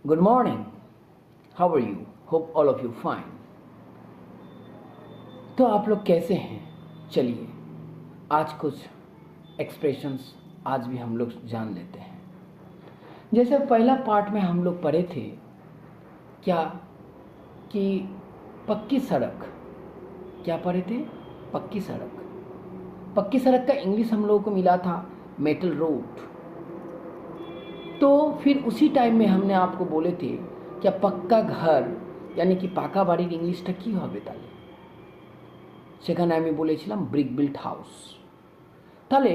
Good morning. How are you? Hope all of you fine. तो आप लोग कैसे हैं? चलिए आज कुछ एक्सप्रेशंस आज भी हम लोग जान लेते हैं। जैसे पहला पार्ट में हम लोग पढ़े थे क्या कि पक्की सड़क, क्या पढ़े थे? पक्की सड़क। पक्की सड़क का इंग्लिश हम लोगों को मिला था मेटल रोड। तो फिर उसी टाइम में हमने आपको बोले थे क्या पक्का घर यानी कि পাকা বাড়ির ইংলিশটা কি হবে তাহলে? সেখানে আমি বলেছিলাম ব্রিক বিল্ট হাউস। তাহলে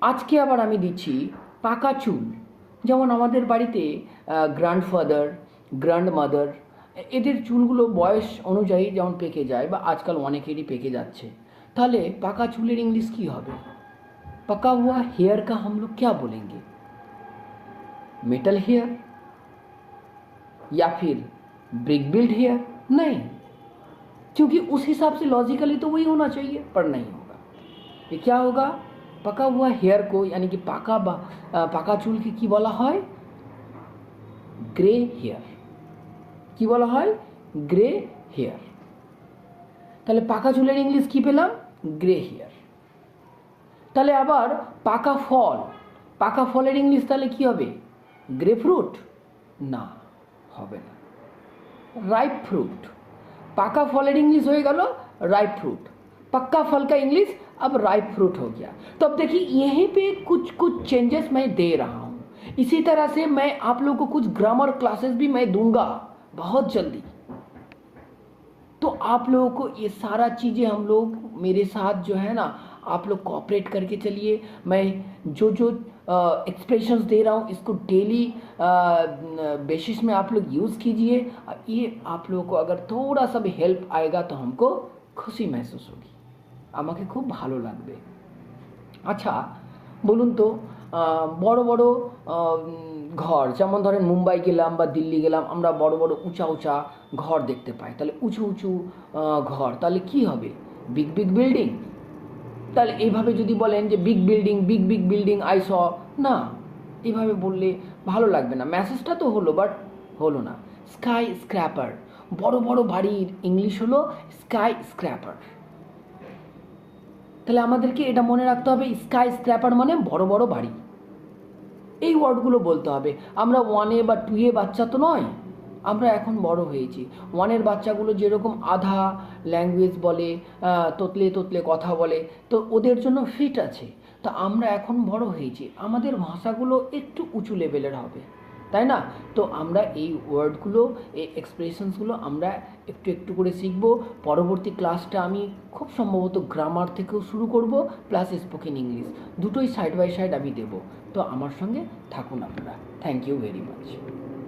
আজকে আবার আমি দিচ্ছি পাকা চুল। যেমন আমাদের বাড়িতে গ্র্যান্ডফাদার, গ্র্যান্ডমাদার এদের চুলগুলো বয়স অনুযায়ী যেমন পেকে যায় বা আজকাল অনেকেরই পেকে যাচ্ছে। তাহলে পাকা চুলের इंग्लिश কি হবে? पका हुआ हेयर का हम लोग क्या बोलेंगे? मेटल हेयर या फिर ब्रिक बिल्ड हेयर? नहीं, क्योंकि उस हिसाब से लॉजिकली तो वही होना चाहिए, पर नहीं होगा। ये क्या होगा? पका हुआ हेयर को यानी कि पाका चूल की কি বলা হয়? Grey hair. কি বলা হয়? Grey hair. তাহলে পাকা চুলের ইংলিশ কি পেলাম? Grey hair. তাহলে আবার পাকা ফল, পাকা ফলের ইংলিশ তাহলে কি হবে? গ্রেপফ্রুট? না, হবে না। Ripe fruit. पाका फल इंग्लिश हो गया राइप फ्रूट। पक्का फल का इंग्लिश अब राइप फ्रूट हो गया। तो अब देखिए यहीं पे कुछ कुछ चेंजेस मैं दे रहा हूँ। इसी तरह से मैं आप लोगों को कुछ ग्रामर क्लासेस भी मैं दूंगा बहुत जल्दी। तो आप लोगों को ये सारा चीज़ें हम लोग मेरे साथ जो है ना आप लोग कोऑपरेट करके चलिए। मैं जो जो एक्सप्रेशंस दे रहा हूँ इसको डेली बेसिस में आप लोग यूज़ कीजिए। ये आप लोगों को अगर थोड़ा सा भी हेल्प आएगा तो हमको खुशी महसूस होगी, আমাকে খুব ভালো লাগবে। আচ্ছা বলুন তো বড় বড় ঘর যেমন ধরেন মুম্বাই গেলাম বা দিল্লি গেলাম আমরা বড় বড় উঁচা উঁচা ঘর দেখতে পাই। তাহলে উঁচু উঁচু ঘর তাহলে কি হবে? Big big building. তাহলে এইভাবে যদি বলেন যে বিগ বিল্ডিং আই স, না এইভাবে বললে ভালো লাগবে না। মেসেজটা তো হলো বাট হলো না। স্কাই স্ক্র্যাপার, বড় বড় বাড়ির ইংলিশ হলো স্কাই স্ক্র্যাপার। তাহলে আমাদেরকে এটা মনে রাখতে হবে স্কাই স্ক্র্যাপার মানে বড় বড় বাড়ি। এই ওয়ার্ডগুলো বলতে হবে। আমরা 1 বা 2 বাচ্চা তো নয়, আমরা এখন বড় হয়েছি। 1 বাচ্চাগুলো যেরকম আধা ল্যাঙ্গুয়েজ বলে, তোতলে তোতলে কথা বলে, তো ওদের জন্য ফিট আছে। তো আমরা এখন বড় হয়েছি, আমাদের ভাষাগুলো একটু উঁচু লেভেলের হবে, তাই না? তো আমরা এই ওয়ার্ডগুলো এই এক্সপ্রেশনসগুলো আমরা একটু একটু করে শিখব। পরবর্তী ক্লাসটা আমি খুব সম্ভবত গ্রামার থেকেও শুরু করব প্লাস স্পোকেন ইংলিশ দুটোই সাইড বাই সাইড আমি দেব। তো আমার সঙ্গে থাকুন আপনারা। Thank you very much.